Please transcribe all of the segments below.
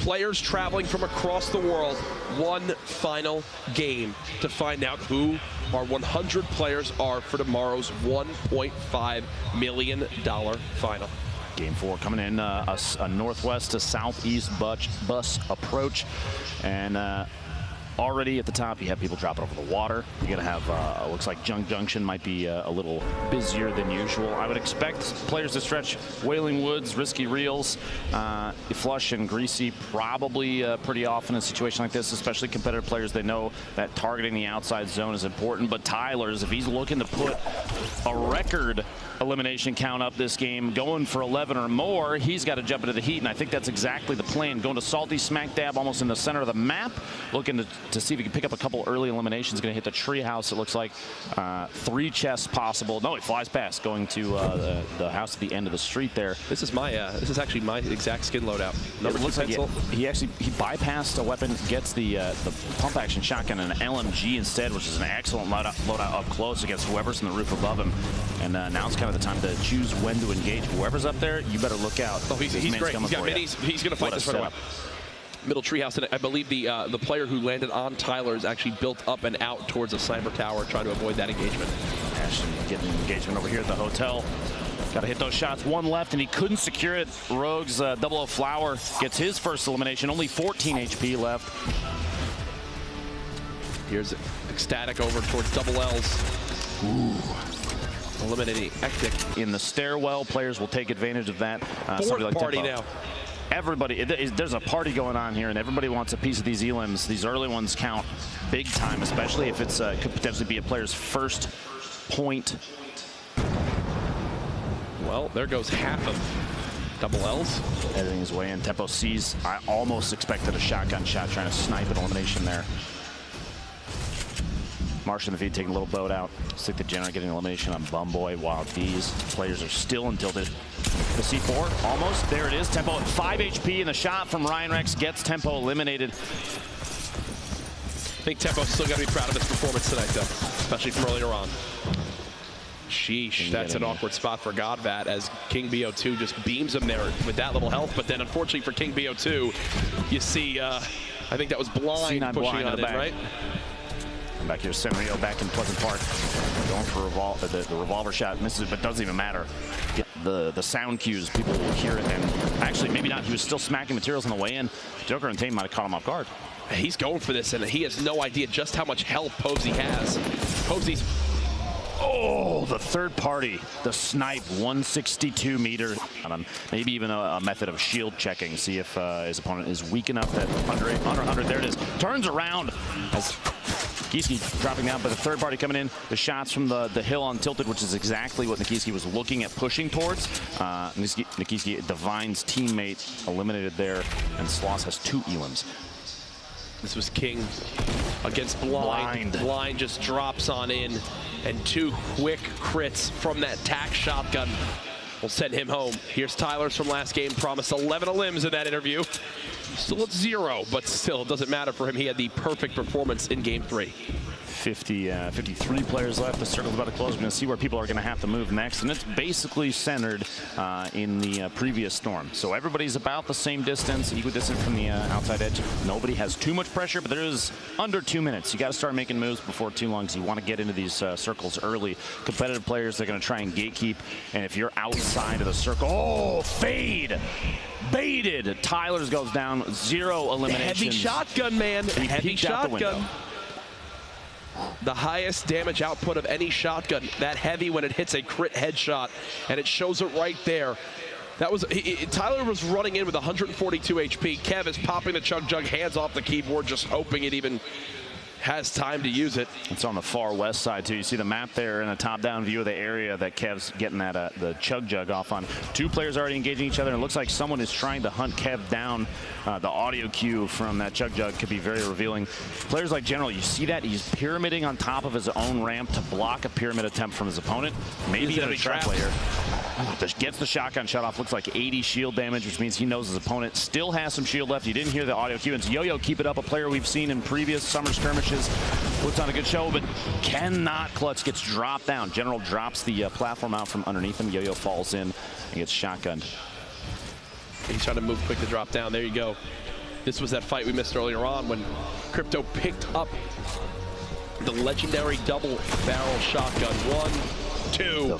players traveling from across the world. One final game to find out who our 100 players are for tomorrow's $1.5 million final. Game 4 coming in, a northwest to southeast bus approach, and already at the top you have people dropping over the water. You're gonna have looks like Junk Junction might be a little busier than usual. I would expect players to stretch Wailing Woods, Risky Reels, Flush and Greasy probably pretty often in a situation like this, especially competitive players. They know that targeting the outside zone is important, but Tyler's, if he's looking to put a record elimination count up this game, going for 11 or more, he's got to jump into the heat, and I think that's exactly the plan. Going to Salty smack dab almost in the center of the map, looking to see if he can pick up a couple early eliminations. Going to hit the tree house, it looks like. 3 chests possible. No, he flies past, going to the house at the end of the street there. This is actually my exact skin loadout. Number 2 pencil. Like he bypassed a weapon, gets the pump action shotgun and an LMG instead, which is an excellent loadout up close against whoever's in the roof above him. And now it's kind of the time to choose when to engage. Whoever's up there, you better look out. Oh, he's great. He's got minis. He's going to fight this right away. Middle treehouse, and I believe the player who landed on Tyler's actually built up and out towards a sniper tower, trying to avoid that engagement. Ashton getting engagement over here at the hotel. Got to hit those shots. 1 left, and he couldn't secure it. Rogue's Double O Flower gets his first elimination. Only 14 HP left. Here's Ecstatic over towards Double L's. Ooh. Eliminating Ectic. In the stairwell, players will take advantage of that. Fourth like party now. Everybody, there's a party going on here, and everybody wants a piece of these elims. These early ones count big time, especially if it's could potentially be a player's first point. Well, there goes half of Double L's. Editing his way in. Tempo sees. I almost expected a shotgun shot trying to snipe an elimination there. Marsh in the feed taking a little boat out. Stick the General getting elimination on Bumboy, while these players are still untilted. The C4, almost. There it is. Tempo at 5 HP, and the shot from Ryan Rex gets Tempo eliminated. I think Tempo's still got to be proud of his performance tonight, though, especially from earlier on. Sheesh, that's an awkward spot for Godvat as King BO2 just beams him there with that little health. But then, unfortunately for King BO2, you see, I think that was Blind pushing blind on it, right? Back here, Senrio back in Pleasant Park, going for the revolver shot, misses, but doesn't even matter. Get the sound cues, people will hear it, and actually maybe not. He was still smacking materials on the way in. Joker and Tame might have caught him off guard. He's going for this, and he has no idea just how much health Posey has. Posey's. Oh, the third party, the snipe, 162 meter. Maybe even a method of shield checking, see if his opponent is weak enough that under 100. There it is. Turns around as Nikiski dropping down, but the third party coming in. The shots from the hill on Tilted, which is exactly what Nikiski was looking at pushing towards. Nikiski, Divine's teammate, eliminated there, and Sloss has 2 elims. This was King against Blind. Blind just drops on in, and 2 quick crits from that tack shotgun will send him home. Here's Tyler's from last game, promised 11 elims in that interview. Still at 0, but still, it doesn't matter for him. He had the perfect performance in game 3. 53 players left. The circle's about to close. We're going to see where people are going to have to move next, and it's basically centered in the previous storm. So everybody's about the same distance, equidistant from the outside edge. Nobody has too much pressure, but there is under 2 minutes. You got to start making moves before too long, because you want to get into these circles early. Competitive players, they're going to try and gatekeep, and if you're outside of the circle, oh, fade! Baited. Tyler's goes down, 0 eliminations. Heavy shotgun, man. Heavy shotgun. The highest damage output of any shotgun. That heavy when it hits a crit headshot, and it shows it right there. That was Tyler was running in with 142 HP. Kev is popping the Chug Jug, hands off the keyboard, just hoping it even has time to use it. It's on the far west side too. You see the map there in a top-down view of the area that Kev's getting that the Chug Jug off on. 2 players already engaging each other, and it looks like someone is trying to hunt Kev down. The audio cue from that Chug Jug could be very revealing. Players like General, you see that he's pyramiding on top of his own ramp to block a pyramid attempt from his opponent. Maybe even a trap player. Gets the shotgun shut off. Looks like 80 shield damage, which means he knows his opponent still has some shield left. You didn't hear the audio cue. It's Yo-Yo, keep it up, a player we've seen in previous summer skirmishes. Puts on a good show, but cannot clutch. Gets dropped down. General drops the platform out from underneath him. Yo-Yo falls in and gets shotgunned. He's trying to move quick to drop down. There you go. This was that fight we missed earlier on when Crypto picked up the legendary double barrel shotgun. 1, 2.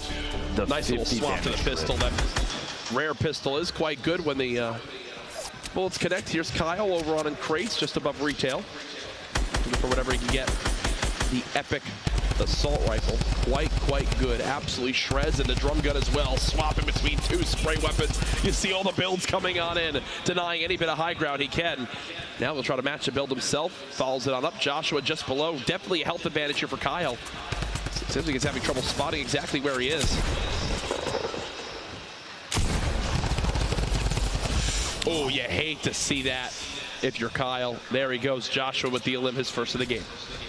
The nice little swap to the pistol. That rare pistol is quite good when the bullets connect. Here's Kyle over on in crates just above retail. Looking for whatever he can get. The epic assault rifle, quite good. Absolutely shreds, and the drum gun as well. Swapping between 2 spray weapons. You see all the builds coming on in, denying any bit of high ground he can. Now he'll try to match the build himself. Follows it on up. Joshua just below. Definitely a health advantage here for Kyle. Seems like he's having trouble spotting exactly where he is. Oh, you hate to see that if you're Kyle. There he goes, Joshua with the elim, his first of the game.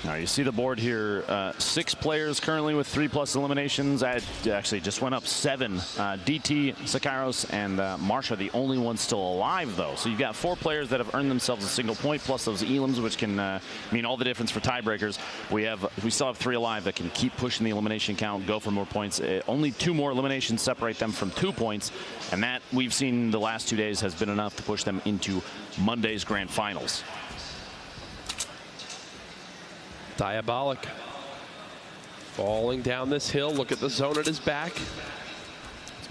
Now you see the board here, 6 players currently with 3+ eliminations. I actually just went up 7. DT, Sakairos, and Marsha, the only ones still alive though. So you've got 4 players that have earned themselves a single point, plus those elims, which can mean all the difference for tiebreakers. We still have 3 alive that can keep pushing the elimination count, go for more points. Only 2 more eliminations separate them from 2 points, and that we've seen the last 2 days has been enough to push them into Monday's grand finals. Diabolic. Falling down this hill. Look at the zone at his back.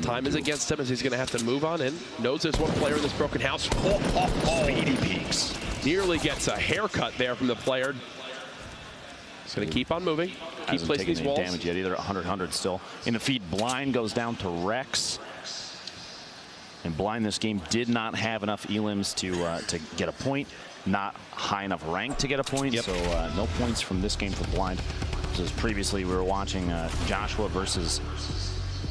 Time is against him as he's going to have to move on in. Knows there's one player in this broken house. Speedy peaks. Nearly gets a haircut there from the player. He's going to keep on moving. Keep placing these walls. Damage yet either. 100 still. In the feed, Blind goes down to Rex. And Blind this game did not have enough elims to get a point. Not high enough rank to get a point, so no points from this game for Blind. As previously we were watching Joshua versus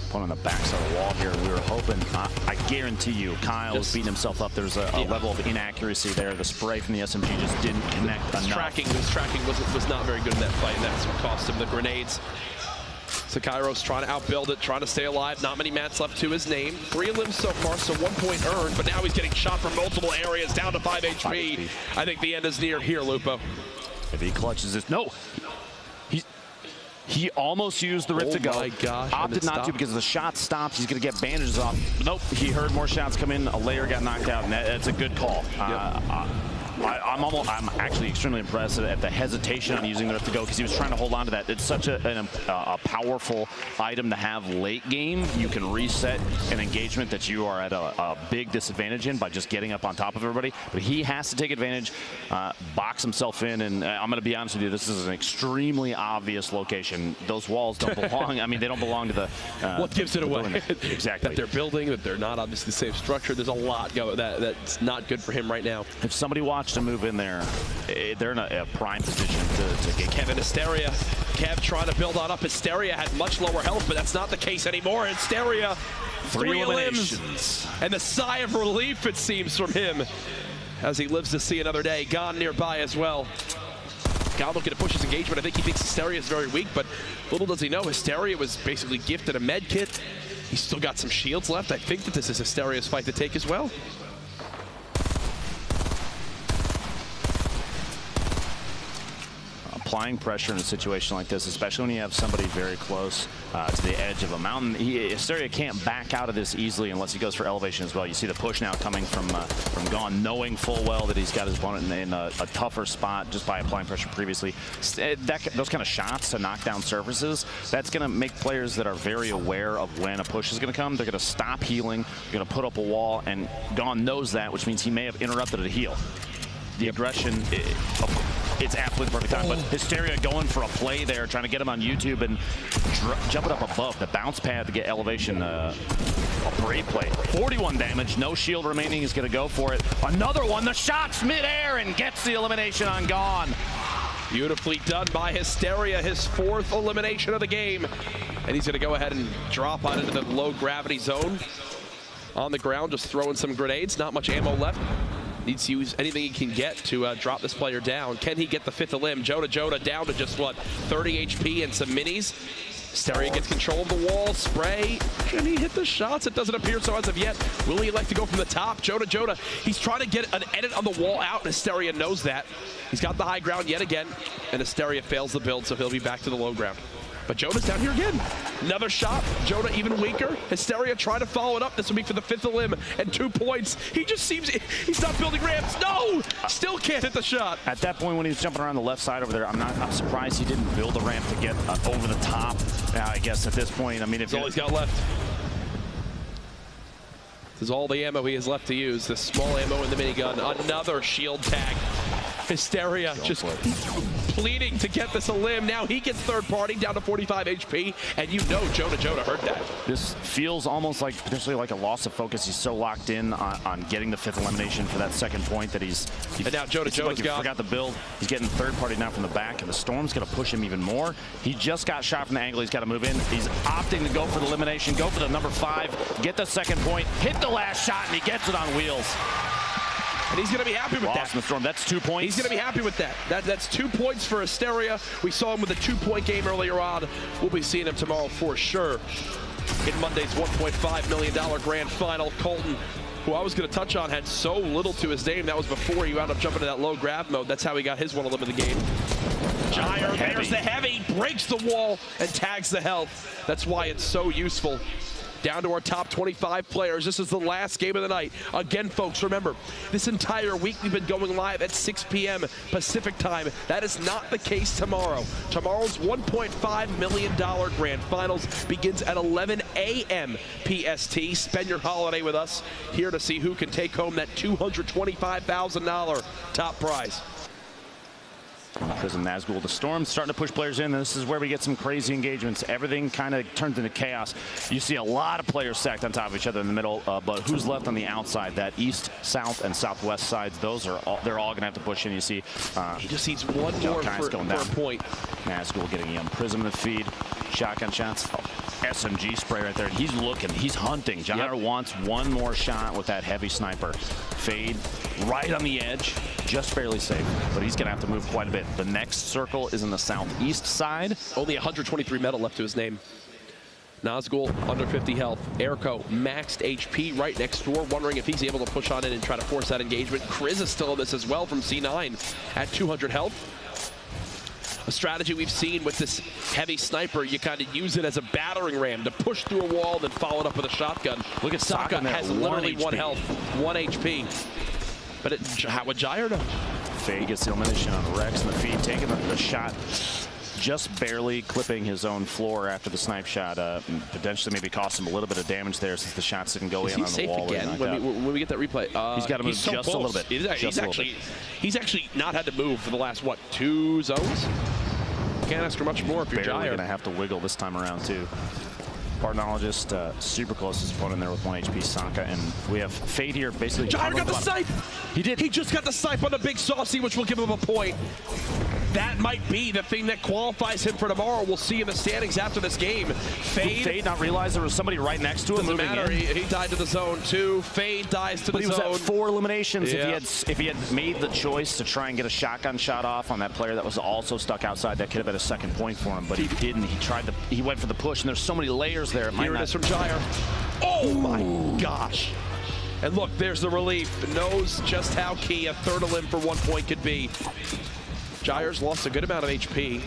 opponent on the backside of the wall here. We were hoping, I guarantee you, Kyle was beating himself up. There's a level of inaccuracy there. The spray from the SMG just didn't connect enough. His tracking was not very good in that fight, and that's what cost him the grenades. Sakairos trying to outbuild it, trying to stay alive. Not many mats left to his name. 3 limbs so far, so 1 point earned, but now he's getting shot from multiple areas, down to 5 HP. I think the end is near here, Lupo. If he clutches this, no. He almost used the rip to go. Oh my gosh. Opted not to because the shot stopped. He's going to get bandages off. Nope, he heard more shots come in. A layer got knocked out, and that's a good call. I'm actually extremely impressed at the hesitation on using the rip to go because he was trying to hold on to that. It's such a powerful item to have late game. You can reset an engagement that you are at a big disadvantage in by just getting up on top of everybody. But he has to take advantage, box himself in, and I'm going to be honest with you, this is an extremely obvious location. Those walls don't belong. I mean, they don't belong to the. What gives it away? Exactly. That they're building, that they're not obviously the same structure. There's a lot that's not good for him right now. If somebody watched to move in there, they're in a prime position to get Kevin Hysteria. Kev trying to build on up. Hysteria had much lower health, but that's not the case anymore. Hysteria, 3 limbs. And the sigh of relief, it seems, from him as he lives to see another day. Gone nearby as well. Gone looking to push his engagement. I think he thinks Hysteria is very weak, but little does he know, Hysteria was basically gifted a med kit. He's still got some shields left. I think that this is Hysteria's fight to take as well. Applying pressure in a situation like this, especially when you have somebody very close to the edge of a mountain. Hysteria can't back out of this easily unless he goes for elevation as well. You see the push now coming from Gone, knowing full well that he's got his opponent in a tougher spot just by applying pressure previously. Those kind of shots to knock down surfaces, that's going to make players that are very aware of when a push is going to come. They're going to stop healing, they're going to put up a wall, and Gone knows that, which means he may have interrupted a heal. The aggression, it's absolutely the perfect time, but Hysteria going for a play there, trying to get him on YouTube and jumping up above the bounce pad to get elevation. A great play. 41 damage, no shield remaining. He's going to go for it. Another one, the shot's midair and gets the elimination on Gone. Beautifully done by Hysteria, his 4th elimination of the game. And he's going to go ahead and drop on into the low gravity zone. On the ground, just throwing some grenades. Not much ammo left. Needs to use anything he can get to drop this player down. Can he get the 5th elim? Joda down to just, what, 30 HP and some minis. Hysteria gets control of the wall. Spray. Can he hit the shots? It doesn't appear so as of yet. Will he elect to go from the top? Joda. He's trying to get an edit on the wall out, and Hysteria knows that. He's got the high ground yet again, and Hysteria fails the build, so he'll be back to the low ground. But Jonah's down here again. Another shot. Jonah even weaker. Hysteria trying to follow it up. This will be for the 5th elim and 2 points. He just seems, he's not building ramps. No! Still can't hit the shot. At that point when he was jumping around the left side over there, I'm surprised he didn't build a ramp to get over the top. I guess at this point, I mean, if that's all he's got left. This is all the ammo he has left to use. The small ammo in the minigun. Another shield tag. Hysteria just pleading to get this elim. Now he gets third party down to 45 HP, and you know Jonah heard that. This feels almost like potentially like a loss of focus. He's so locked in on getting the 5th elimination for that 2nd point that he's and now Jonah's like he forgot the build. He's getting third party now from the back, and the Storm's going to push him even more. He just got shot from the angle. He's got to move in. He's opting to go for the elimination, go for the number 5, get the 2nd point, hit the last shot, and he gets it on wheels. And he's going to be happy with that. In the Storm. That's 2 points. He's going to be happy with that. That's 2 points for Hysteria. We saw him with a 2-point game earlier on. We'll be seeing him tomorrow for sure in Monday's $1.5 million grand final. Colton, who I was going to touch on, had so little to his name. That was before he wound up jumping to that low grab mode. That's how he got his 1 elim in the game. Gyre, there's the heavy, breaks the wall and tags the health. That's why it's so useful. Down to our top 25 players. This is the last game of the night. Again, folks, remember, this entire week we've been going live at 6 p.m. Pacific time. That is not the case tomorrow. Tomorrow's $1.5 million grand finals begins at 11 a.m. PST. Spend your holiday with us. Here to see who can take home that $225,000 top prize. Prism Nazgul, the Storm starting to push players in. This is where we get some crazy engagements. Everything kind of turns into chaos. You see a lot of players stacked on top of each other in the middle, but who's left on the outside? That east, south, and southwest sides, those are all, they're all going to have to push in. You see he just needs one more for a point. Nazgul getting young Prism in the feed. Shotgun shots. SMG spray right there. He's looking. He's hunting. Gyre wants one more shot with that heavy sniper. Fade right on the edge. Just barely safe, but he's going to have to move quite a bit. The next circle is in the southeast side. Only 123 metal left to his name. Nazgul under 50 health. Airco maxed HP right next door, wondering if he's able to push on in and try to force that engagement. Kriz is still in this as well from C9 at 200 health. A strategy we've seen with this heavy sniper, you kind of use it as a battering ram to push through a wall, then follow it up with a shotgun. Look at Sokka has literally 1 health, 1 HP. But how would Gyre know? Faye gets the elimination on Rex in the feed, taking the shot, just barely clipping his own floor after the snipe shot. Potentially maybe cost him a little bit of damage there since the shots didn't go in on the wall. Again when we get that replay? He's got to move just a little bit. He's actually not had to move for the last, what, 2 zones? Can't ask for much more if you're Gyre. Going to have to wiggle this time around, too. Partnologist, super close to his opponent there with 1 HP, Sokka, and we have Fade here basically. Gyre got the snipe! He did. He just got the snipe on the big saucy, which will give him a point. That might be the thing that qualifies him for tomorrow. We'll see in the standings after this game. Fade not realize there was somebody right next to him. Doesn't matter. He died to the zone too. Fade dies to the zone. But he was at 4 eliminations. Yeah. If he had made the choice to try and get a shotgun shot off on that player that was also stuck outside, that could have been a 2nd point for him. But he didn't. He went for the push, and there's so many layers there. Here it is from Gyre. Oh my gosh. And look, there's the relief. Knows just how key a 3rd elim for 1 point could be. Gyre's lost a good amount of HP.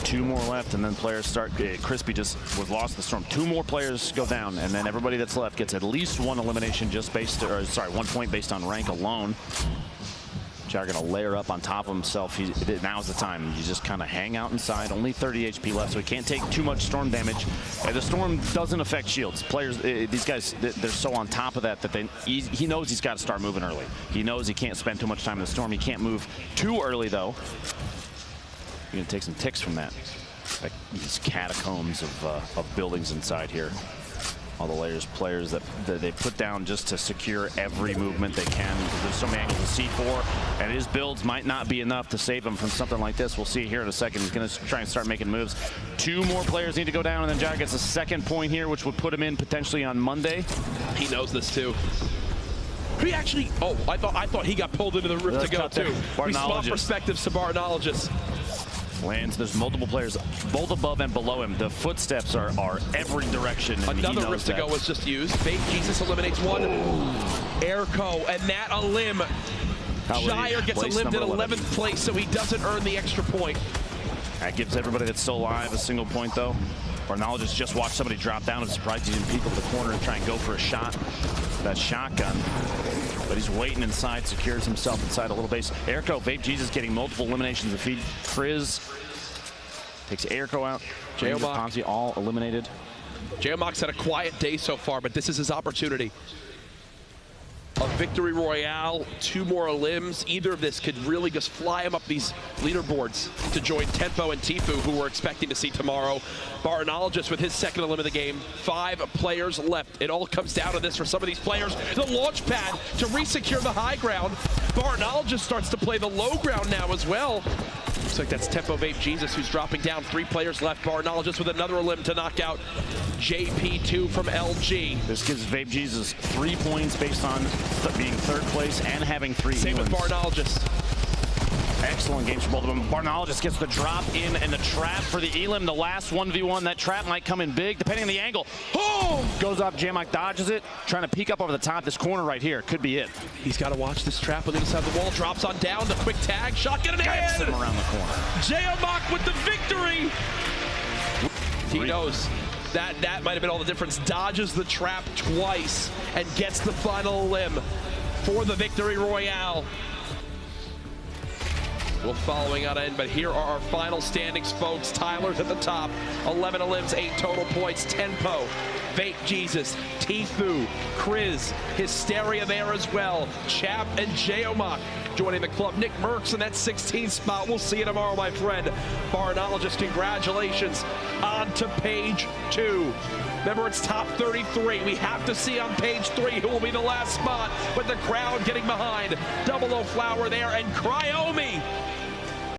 2 more left, and then players start. Crispy just was lost in the Storm. 2 more players go down, and then everybody that's left gets at least 1 elimination just based, or sorry, 1 point based on rank alone. Gyre gonna layer up on top of himself. Now's the time. You just kind of hang out inside. Only 30 HP left, so he can't take too much Storm damage. The Storm doesn't affect shields. Players, these guys, they're so on top of that he knows he's got to start moving early. He knows he can't spend too much time in the Storm. He can't move too early though. You're gonna take some ticks from that. Like these catacombs of buildings inside here. All the players that they put down just to secure every movement they can, because there's so many angles to C4, and his builds might not be enough to save him from something like this. We'll see here in a second. He's going to try and start making moves. 2 more players need to go down, and then Gyre gets a 2nd point here, which would put him in potentially on Monday. He knows this too. He actually, I thought he got pulled into the rift to go too. We swap perspectives to Barnologist. Lands, there's multiple players both above and below him. The footsteps are every direction. Another rift to go was just used. Fake Jesus eliminates 1. Airco, and that elim. Gyre gets elimed in 11th place, so he doesn't earn the extra point. That gives everybody that's still alive a single point, though. Barnologist just watched somebody drop down. I'm surprised he didn't peek over the corner and try and go for a shot. That shotgun. But he's waiting inside, secures himself inside a little base. Airco, Vape Jesus getting multiple eliminations of feed. Frizz takes Airco out. Ponzi all eliminated. Geomok's had a quiet day so far, but this is his opportunity. A victory royale, 2 more limbs. Either of this could really just fly him up these leaderboards to join Tempo and Tifu, who we're expecting to see tomorrow. Barnologist with his second elim of the game. 5 players left. It all comes down to this for some of these players. The launch pad to resecure the high ground. Barnologist starts to play the low ground now as well. Looks like that's Tempo Vape Jesus who's dropping down. 3 players left. Barnologist with another elim to knock out JP2 from LG. This gives Vape Jesus 3 points based on being 3rd place and having 3 Same elims. with Barnologist. Excellent games for both of them. Barnologist gets the drop in and the trap for the elim. The last 1v1, that trap might come in big, depending on the angle. Oh! Goes up, Jamok dodges it, trying to peek up over the top. This corner right here could be it. He's got to watch this trap on the other side of the wall. Drops on down, the quick tag, shotgun in hand. Him around the corner. Geomok with the victory. He knows that might have been all the difference. Dodges the trap twice and gets the final limb for the victory royale. Well, following on in, but here are our final standings, folks. Tyler's at the top, 11 elims, 8 total points. Tempo, Vape Jesus, Tifu, Kriz, Hysteria there as well. Chap and Geomok joining the club. Nick Merckx in that 16th spot. We'll see you tomorrow, my friend. Barnologist, congratulations on to page 2. Remember, it's top 33. We have to see on page 3 who will be the last spot, with the crowd getting behind. Double O Flower there, and Cryomi